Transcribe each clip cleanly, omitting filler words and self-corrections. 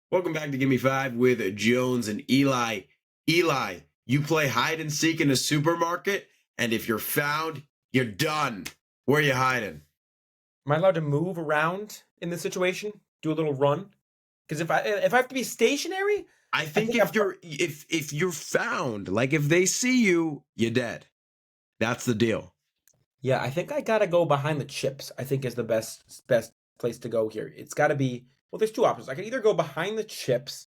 Welcome back to Give Me Five with Jones and Eli. Eli, you play hide and seek in a supermarket, and if you're found, you're done. Where are you hiding? Am I allowed to move around in this situation? Do a little run? Because if I have to be stationary, I think think if you're found, like if they see you, you're dead. That's the deal. yeah, I think I gotta go behind the chips. I think is the best place to go here. It's got to be there's two options. I can either go behind the chips,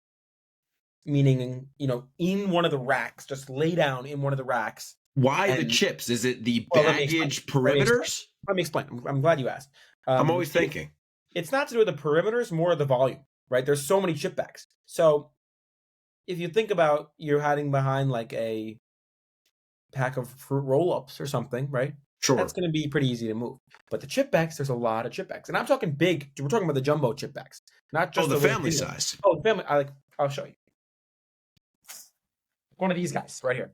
meaning in one of the racks, just lay down in one of the racks. Why the chips? Is it the Well, baggage perimeters? Let me explain. I'm glad you asked. I'm always thinking. It's not to do with the perimeters, more the volume, right? There's so many chip bags. So if you think about you're hiding behind like a pack of fruit roll-ups or something, right? Sure. That's going to be pretty easy to move. But the chip bags, there's a lot of chip bags. And I'm talking big. We're talking about the jumbo chip bags, not just the family size. Oh, the family. I'll show you. One of these guys right here.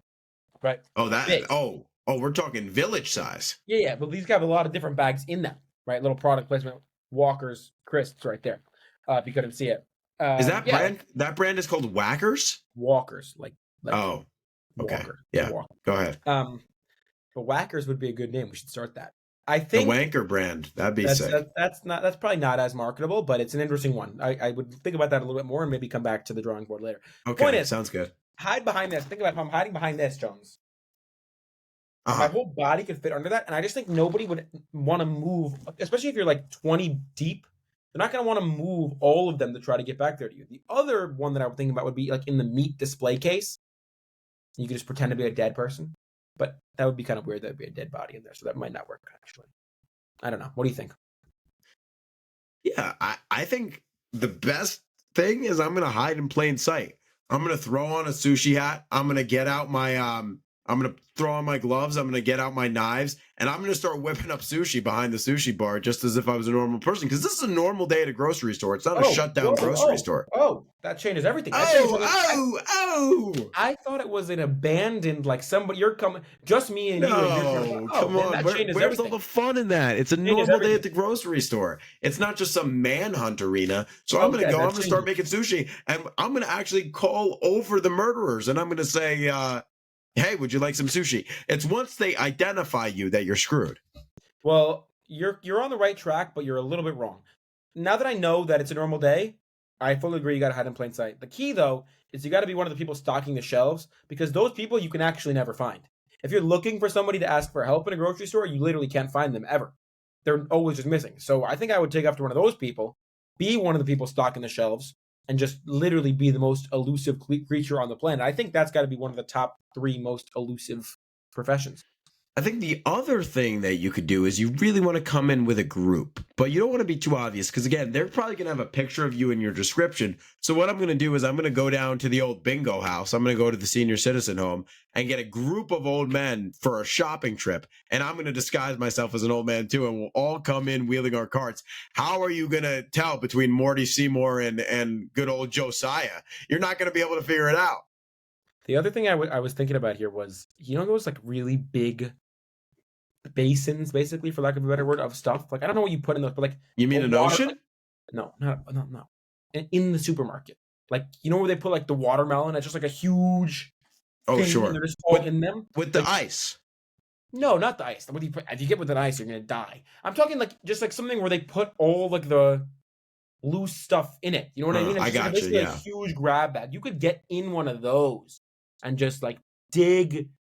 Right? Oh, that. Big. Oh, we're talking village size. Yeah. But these have a lot of different bags in them, right? Little product placement. Walker's Crisps right there. If you couldn't see it. Is that brand? That brand is called Whackers? Walker's. Like oh. Okay. Walker. Yeah. Walker. Go ahead. But Whackers would be a good name. We should start that. I think the Wanker brand. That'd be sick. That's probably not as marketable, but it's an interesting one. I would think about that a little bit more and maybe come back to the drawing board later. Okay. Point is, sounds good. Hide behind this. Think about if I'm hiding behind this, Jones. My whole body could fit under that, and I just think nobody would want to move, especially if you're like 20 deep. They're not going to want to move all of them to try to get back there to you. The other one that I would think about would be like in the meat display case. You could just pretend to be a dead person, but that would be kind of weird. There'd be a dead body in there, so that might not work, actually. I don't know. What do you think? Yeah, I think the best thing is I'm going to hide in plain sight. I'm going to throw on a sushi hat. I'm going to get out my I'm going to throw on my gloves. I'm going to get out my knives, and I'm going to start whipping up sushi behind the sushi bar just as if I was a normal person, because this is a normal day at a grocery store. It's not a shut-down grocery store. Oh, that changes everything. I thought it was an abandoned, like somebody, you're coming, just me and you. No, come on. Where's all the fun in that? It's a normal day at the grocery store. It's not just some manhunt arena. So I'm going to go, I'm going to start making sushi, and I'm going to actually call over the murderers, and I'm going to say, hey, would you like some sushi? It's once they identify you that you're screwed. Well, you're on the right track, but you're a little bit wrong. Now that I know that it's a normal day, I fully agree you got to hide in plain sight. The key, though, is you got to be one of the people stocking the shelves, because those people you can actually never find. If you're looking for somebody to ask for help in a grocery store, you literally can't find them ever. They're always just missing. So I think I would take after one of those people, be one of the people stocking the shelves, and just literally be the most elusive creature on the planet. I think that's got to be one of the top 3 most elusive professions. I think the other thing that you could do is you really want to come in with a group, but you don't want to be too obvious, because again, they're probably going to have a picture of you in your description. So what I'm going to do is I'm going to go down to the old bingo house. I'm going to go to the senior citizen home and get a group of old men for a shopping trip. And I'm going to disguise myself as an old man too. And we'll all come in wheeling our carts. How are you going to tell between Morty Seymour and good old Josiah? You're not going to be able to figure it out. The other thing I was thinking about here was, those like really big basins, basically, for lack of a better word, of stuff. Like, I don't know what you put in those, but like, you mean an ocean? No. In the supermarket, like, where they put like the watermelon? It's just like a huge. Sure. And they're just all in them with the ice. No, not the ice. What do you put? If you get with an ice, you're gonna die. I'm talking like just like something where they put all like the loose stuff in it. You know what I mean? I got you. Yeah. A huge grab bag. You could get in one of those and just like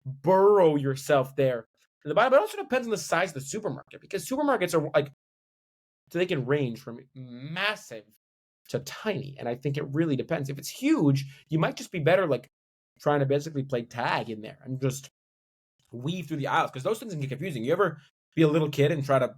burrow yourself there. But it also depends on the size of the supermarket, because supermarkets are like, so they can range from massive to tiny. And I think it really depends. If it's huge, you might just be better like trying to basically play tag in there and just weave through the aisles, because those things can get confusing. You ever be a little kid and try to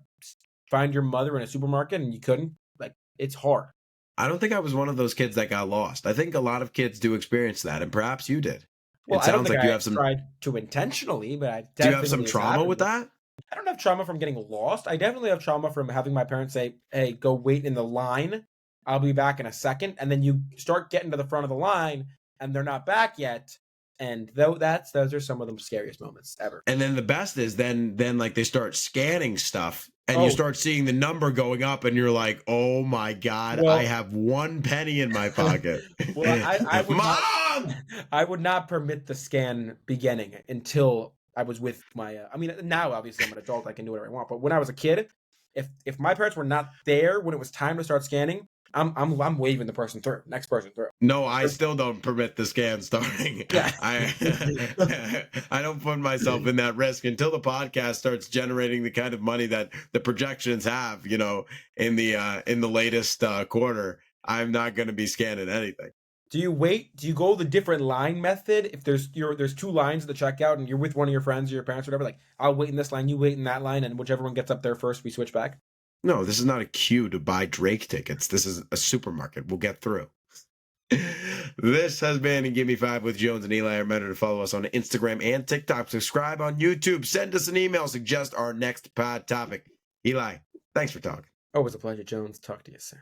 find your mother in a supermarket and you couldn't? Like, it's hard. I don't think I was one of those kids that got lost. I think a lot of kids do experience that, and perhaps you did. Well, it sounds like you have some tried to intentionally, but I definitely do you have some trauma with that? I don't have trauma from getting lost. I definitely have trauma from having my parents say, "Hey, go wait in the line. I'll be back in a second." And then you start getting to the front of the line and they're not back yet. And those are some of the scariest moments ever. And then the best is then like they start scanning stuff and you Oh. start seeing the number going up, and you're like, "Oh my god, Well- I have 1 penny in my pocket." Well, I would not- Mom. I would not permit the scan beginning until I was with my. I mean, now obviously I'm an adult; I can do whatever I want. But when I was a kid, if my parents were not there when it was time to start scanning, I'm waving the person through, next person through. No, I still don't permit the scan starting. Yeah. I don't put myself in that risk until the podcast starts generating the kind of money that the projections have, in the latest quarter. I'm not going to be scanning anything. Do you wait? Do you go the different line method? If there's 2 lines at the checkout and you're with one of your friends or your parents or whatever, like I'll wait in this line, you wait in that line, and whichever one gets up there first, we switch back. No, this is not a queue to buy Drake tickets. This is a supermarket. We'll get through. This has been Give Me 5 with Jones and Eli. Remember to follow us on Instagram and TikTok. Subscribe on YouTube. Send us an email. Suggest our next pod topic. Eli, thanks for talking. Always a pleasure, Jones. Talk to you soon.